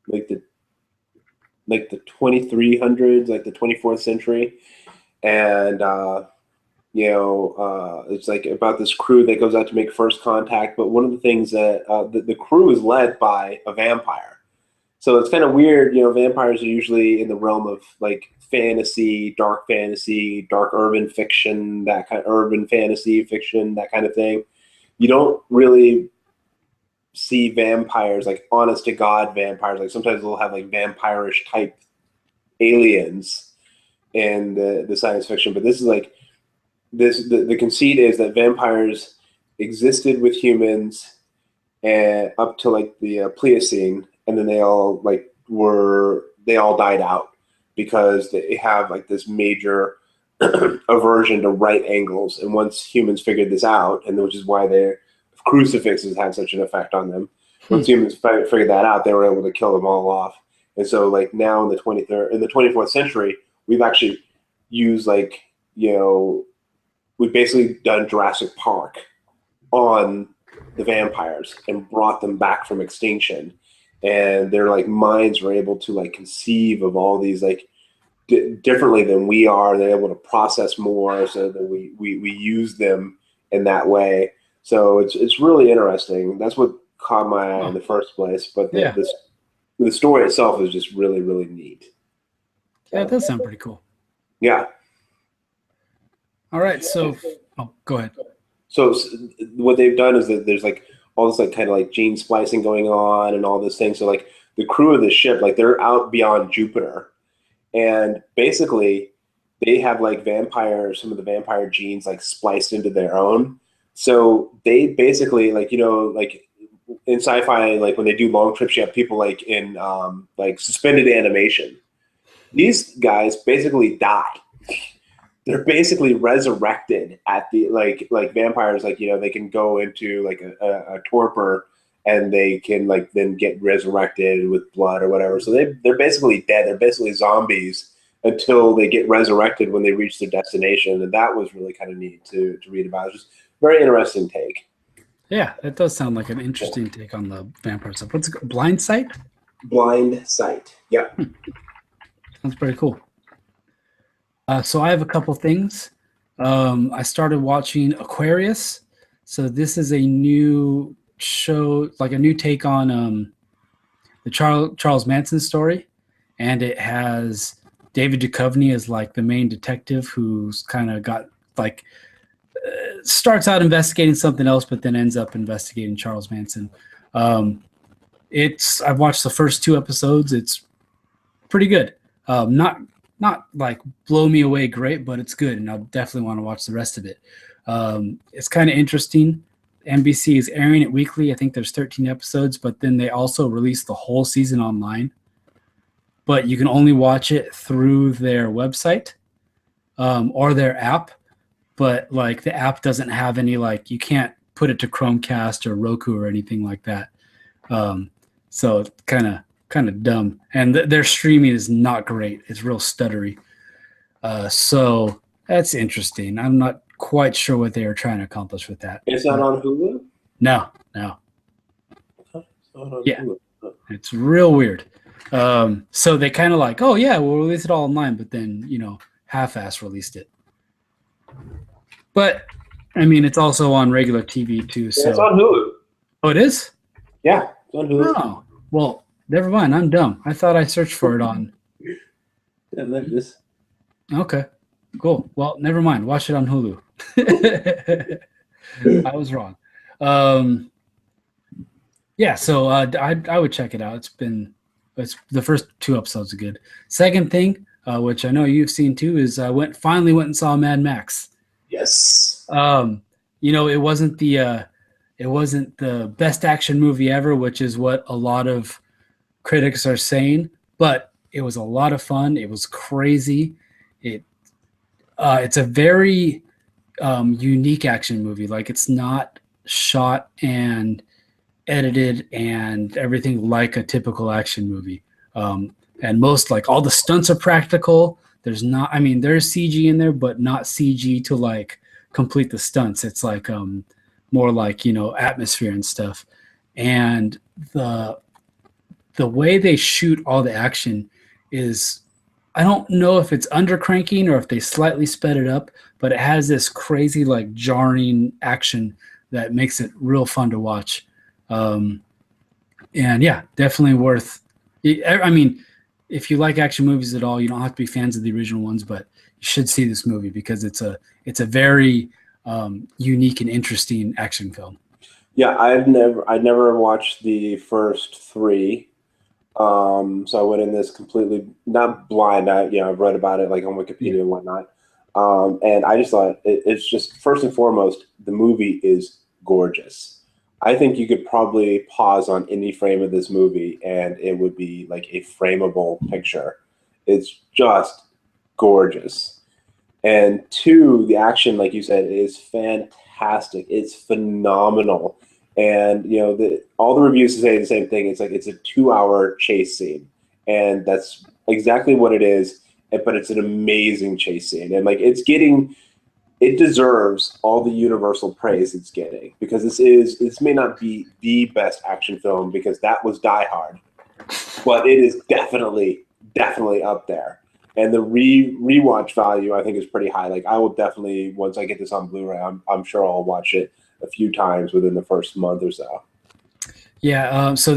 like the 2300s, like the 24th century, and it's like about this crew that goes out to make first contact. But one of the things that the crew is led by a vampire. So it's kind of weird. Vampires are usually in the realm of like fantasy, dark urban fiction, that kind of urban fantasy fiction, that kind of thing. You don't really see vampires, like honest to God vampires. Like sometimes they'll have like vampirish type aliens in the science fiction, but this is like the conceit is that vampires existed with humans and up to like the Pliocene, and then they all died out because they have like this major aversion to right angles. And once humans figured this out, and which is why their crucifixes had such an effect on them, once humans figured that out, they were able to kill them all off. And so like now in the 24th century, we've actually used we've basically done Jurassic Park on the vampires and brought them back from extinction. And their like minds were able to like conceive of all these like differently than we are. They're able to process more, so that we use them in that way. So it's really interesting. That's what caught my eye in the first place. But the story itself is just really, really neat. Yeah, it does sound pretty cool. Yeah. All right. So, go ahead. So what they've done is that there's like all this like kind of like gene splicing going on and all this thing. So like the crew of the ship, like they're out beyond Jupiter, and basically they have like some of the vampire genes like spliced into their own. So they basically like in sci-fi, like when they do long trips, you have people like in like suspended animation. These guys basically die. They're basically resurrected at the like vampires. Like they can go into like a torpor, and they can like then get resurrected with blood or whatever. So they're basically dead. They're basically zombies until they get resurrected when they reach their destination. And that was really kind of neat to read about. It's just very interesting take. Yeah, that does sound like an interesting take on the vampire stuff. What's it called? Blind Sight? Blind Sight. Yeah. Sounds pretty cool. So I have a couple things. I started watching Aquarius. So this is a new show, like a new take on the Charles Manson story. And it has David Duchovny as like the main detective who's kind of got like starts out investigating something else, but then ends up investigating Charles Manson. I've watched the first 2 episodes. It's pretty good. Not like blow me away great, but it's good, and I'll definitely want to watch the rest of it. It's kind of interesting. NBC is airing it weekly. I think there's 13 episodes, but then they also release the whole season online. But you can only watch it through their website or their app. But like the app doesn't have any like you can't put it to Chromecast or Roku or anything like that. So it's kind of dumb, and their streaming is not great. It's real stuttery. So that's interesting. I'm not quite sure what they are trying to accomplish with that. It's not on Hulu? No. Yeah, it's real weird. So they kind of like, oh yeah, we'll release it all online, but then half-ass released it. But I mean, it's also on regular TV too. So it's on Hulu. Oh, it is? Yeah, it's on Hulu. Oh, well, never mind. I'm dumb. I thought I searched for it on. Yeah, like this. Okay, cool. Well, never mind. Watch it on Hulu. I was wrong. Yeah, so I would check it out. It's the first 2 episodes are good. Second thing, which I know you've seen too, is I finally went and saw Mad Max. Yes. It wasn't the best action movie ever, which is what a lot of critics are saying, but it was a lot of fun. It was crazy. It's a very unique action movie. Like, it's not shot and edited and everything like a typical action movie. And most, like, all the stunts are practical. There's not, I mean, there's CG in there, but not CG to like complete the stunts. It's like more like, you know, atmosphere and stuff. And the way they shoot all the action is, I don't know if it's under cranking or if they slightly sped it up, but it has this crazy, like, jarring action that makes it real fun to watch. And yeah, definitely worth. I mean, if you like action movies at all, you don't have to be fans of the original ones, but you should see this movie because it's a very unique and interesting action film. Yeah, I'd never watched the first three. So I went in this completely not blind. I've read about it like on Wikipedia and whatnot. And I just thought it's just, first and foremost, the movie is gorgeous. I think you could probably pause on any frame of this movie and it would be like a frameable picture. It's just gorgeous. And two, the action, like you said, is fantastic. It's phenomenal. And you know, all the reviews say the same thing. It's like it's a 2-hour chase scene, and that's exactly what it is. But it's an amazing chase scene, and like it deserves all the universal praise it's getting, because this may not be the best action film because that was Die Hard, but it is definitely up there. And the rewatch value, I think, is pretty high. Like, I will definitely, once I get this on Blu-ray, I'm sure I'll watch it a few times within the first month or so. Yeah. So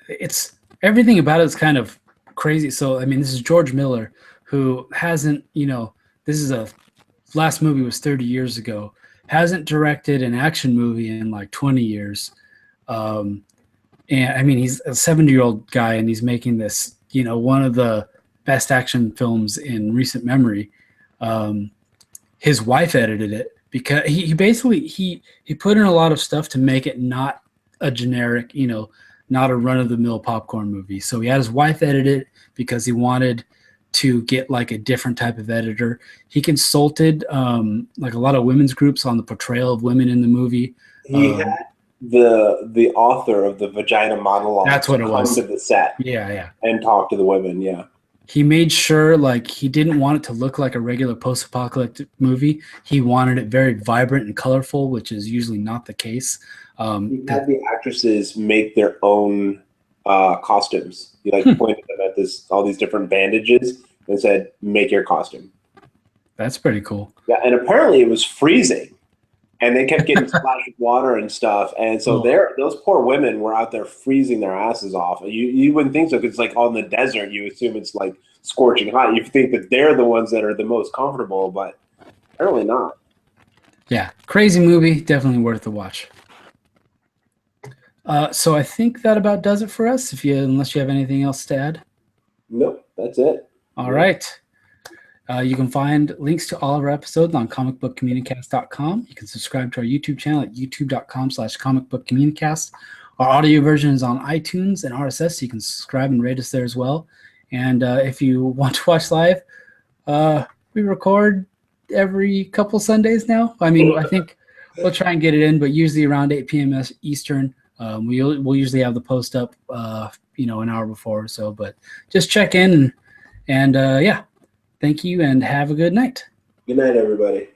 it's everything about it is kind of crazy. So I mean, this is George Miller, who hasn't, you know, this is last movie was 30 years ago, hasn't directed an action movie in like 20 years. And I mean, he's a 70-year-old guy and he's making this, you know, one of the best action films in recent memory. His wife edited it because he basically he put in a lot of stuff to make it not a generic, you know, not a run-of-the-mill popcorn movie. So he had his wife edit it because he wanted to get like a different type of editor. He consulted like a lot of women's groups on the portrayal of women in the movie. He had the author of the Vagina Monologue. That's what it was. Come to the set. Yeah. And talk to the women. Yeah. He made sure, like, he didn't want it to look like a regular post-apocalyptic movie. He wanted it very vibrant and colorful, which is usually not the case. He had the actresses make their own costumes. He like pointed them at all these different bandages and said, "Make your costume." That's pretty cool. Yeah, and apparently it was freezing, and they kept getting splashed with water and stuff. And so those poor women were out there freezing their asses off. You wouldn't think so because it's like on the desert. You assume it's like scorching hot. You think that they're the ones that are the most comfortable, but apparently not. Yeah, crazy movie. Definitely worth the watch. So I think that about does it for us. Unless you have anything else to add. Nope, that's it. All right. You can find links to all of our episodes on comicbookcommunicast.com. You can subscribe to our YouTube channel at youtube.com/comicbookcommunicast. Our audio version is on iTunes and RSS, so you can subscribe and rate us there as well. And if you want to watch live, we record every couple Sundays now. I mean, I think we'll try and get it in, but usually around 8 p.m. Eastern. We'll usually have the post up, an hour before or so. But just check in and yeah. Thank you and have a good night. Good night, everybody.